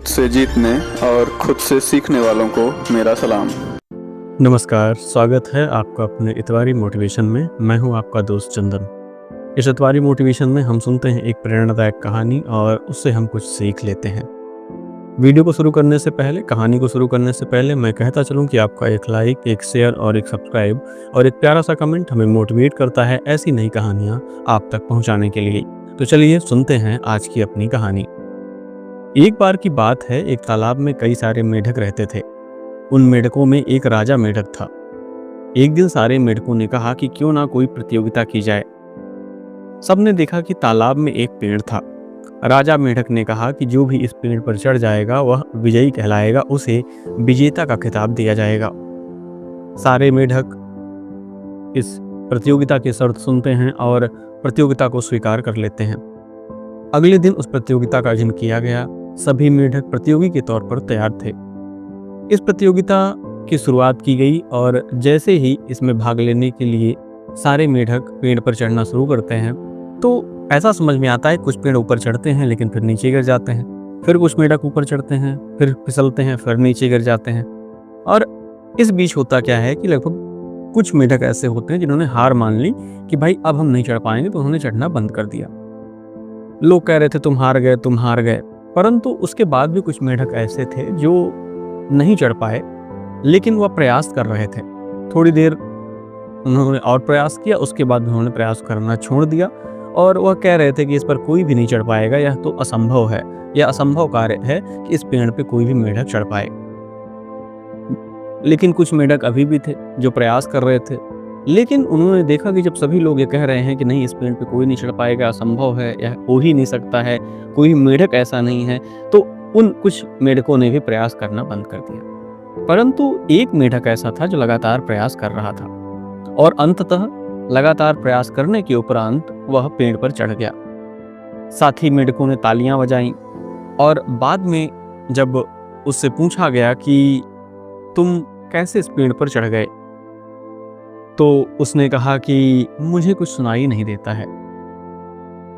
से जीतने और खुद से सीखने वालों को मेरा सलाम। नमस्कार, स्वागत है आपका अपने इतवारी मोटिवेशन में। मैं हूं आपका दोस्त चंदन। इस इतवारी मोटिवेशन में हम सुनते हैं एक प्रेरणादायक कहानी और उससे हम कुछ सीख लेते हैं। वीडियो को शुरू करने से पहले, कहानी को शुरू करने से पहले मैं कहता चलूं कि आपका एक लाइक, एक शेयर और एक सब्सक्राइब और एक प्यारा सा कमेंट हमें मोटिवेट करता है ऐसी नई कहानियाँ आप तक पहुँचाने के लिए। तो चलिए सुनते हैं आज की अपनी कहानी। एक बार की बात है, एक तालाब में कई सारे मेढक रहते थे। उन मेढकों में एक राजा मेढक था। एक दिन सारे मेढकों ने कहा कि क्यों ना कोई प्रतियोगिता की जाए। सबने देखा कि तालाब में एक पेड़ था। राजा मेढक ने कहा कि जो भी इस पेड़ पर चढ़ जाएगा वह विजयी कहलाएगा, उसे विजेता का खिताब दिया जाएगा। सारे मेढक इस प्रतियोगिता की शर्त सुनते हैं और प्रतियोगिता को स्वीकार कर लेते हैं। अगले दिन उस प्रतियोगिता का आयोजन किया गया। सभी मेढक प्रतियोगी के तौर पर तैयार थे। इस प्रतियोगिता की शुरुआत की गई और जैसे ही इसमें भाग लेने के लिए सारे मेढक पेड़ पर चढ़ना शुरू करते हैं तो ऐसा समझ में आता है, कुछ पेड़ ऊपर चढ़ते हैं लेकिन फिर नीचे गिर जाते हैं, फिर कुछ मेढक ऊपर चढ़ते हैं, फिर फिसलते हैं, फिर नीचे गिर जाते हैं। और इस बीच होता क्या है कि लगभग कुछ मेढक ऐसे होते हैं जिन्होंने हार मान ली कि भाई अब हम नहीं चढ़ पाएंगे, तो उन्होंने चढ़ना बंद कर दिया। लोग कह रहे थे तुम हार गए, तुम हार गए। परंतु उसके बाद भी कुछ मेढक ऐसे थे जो नहीं चढ़ पाए, लेकिन वह प्रयास कर रहे थे। थोड़ी देर उन्होंने और प्रयास किया, उसके बाद उन्होंने प्रयास करना छोड़ दिया और वह कह रहे थे कि इस पर कोई भी नहीं चढ़ पाएगा, यह तो असंभव है, यह असंभव कार्य है कि इस पेड़ पे कोई भी मेढक चढ़ पाए। लेकिन कुछ मेढक अभी भी थे जो प्रयास कर रहे थे। लेकिन उन्होंने देखा कि जब सभी लोग ये कह रहे हैं कि नहीं, इस पेड़ पे कोई नहीं चढ़ पाएगा, असंभव है, यह हो ही नहीं सकता है, कोई मेढक ऐसा नहीं है, तो उन कुछ मेढकों ने भी प्रयास करना बंद कर दिया। परंतु एक मेढक ऐसा था जो लगातार प्रयास कर रहा था और अंततः लगातार प्रयास करने के उपरांत वह पेड़ पर चढ़ गया। साथी मेढकों ने तालियां बजाईं और बाद में जब उससे पूछा गया कि तुम कैसे इस पेड़ पर चढ़ गए, तो उसने कहा कि मुझे कुछ सुनाई नहीं देता है।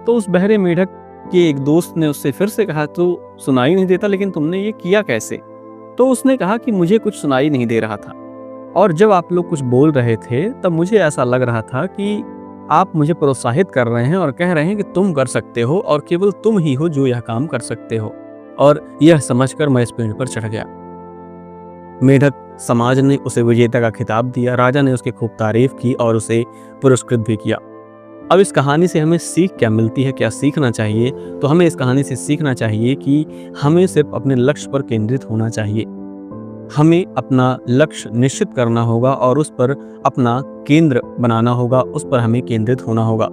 तो उस बहरे मेढक के एक दोस्त ने उससे फिर से कहा, तो सुनाई नहीं देता, लेकिन तुमने ये किया कैसे? तो उसने कहा कि मुझे कुछ सुनाई नहीं दे रहा था और जब आप लोग कुछ बोल रहे थे तब मुझे ऐसा लग रहा था कि आप मुझे प्रोत्साहित कर रहे हैं और कह रहे हैं कि तुम कर सकते हो और केवल तुम ही हो जो यह काम कर सकते हो, और यह समझकर मैं इस पेड़ पर चढ़ गया। मेढक समाज ने उसे विजेता का खिताब दिया। राजा ने उसकी खूब तारीफ की और उसे पुरस्कृत भी किया। अब इस कहानी से हमें सीख क्या मिलती है, क्या सीखना चाहिए? तो हमें इस कहानी से सीखना चाहिए कि हमें सिर्फ अपने लक्ष्य पर केंद्रित होना चाहिए। हमें अपना लक्ष्य निश्चित करना होगा और उस पर अपना केंद्र बनाना होगा, उस पर हमें केंद्रित होना होगा।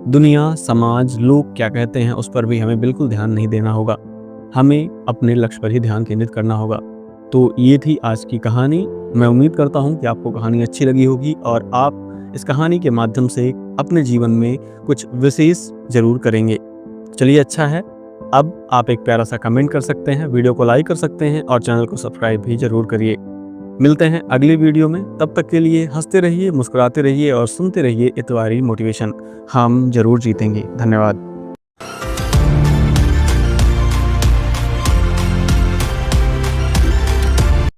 दुनिया, समाज, लोग क्या कहते हैं उस पर भी हमें बिल्कुल ध्यान नहीं देना होगा। हमें अपने लक्ष्य पर ही ध्यान केंद्रित करना होगा। तो ये थी आज की कहानी। मैं उम्मीद करता हूँ कि आपको कहानी अच्छी लगी होगी और आप इस कहानी के माध्यम से अपने जीवन में कुछ विशेष जरूर करेंगे। चलिए, अच्छा है, अब आप एक प्यारा सा कमेंट कर सकते हैं, वीडियो को लाइक कर सकते हैं और चैनल को सब्सक्राइब भी जरूर करिए। मिलते हैं अगली वीडियो में। तब तक के लिए हंसते रहिए, मुस्कुराते रहिए और सुनते रहिए इतवारी मोटिवेशन। हम जरूर जीतेंगे। धन्यवाद।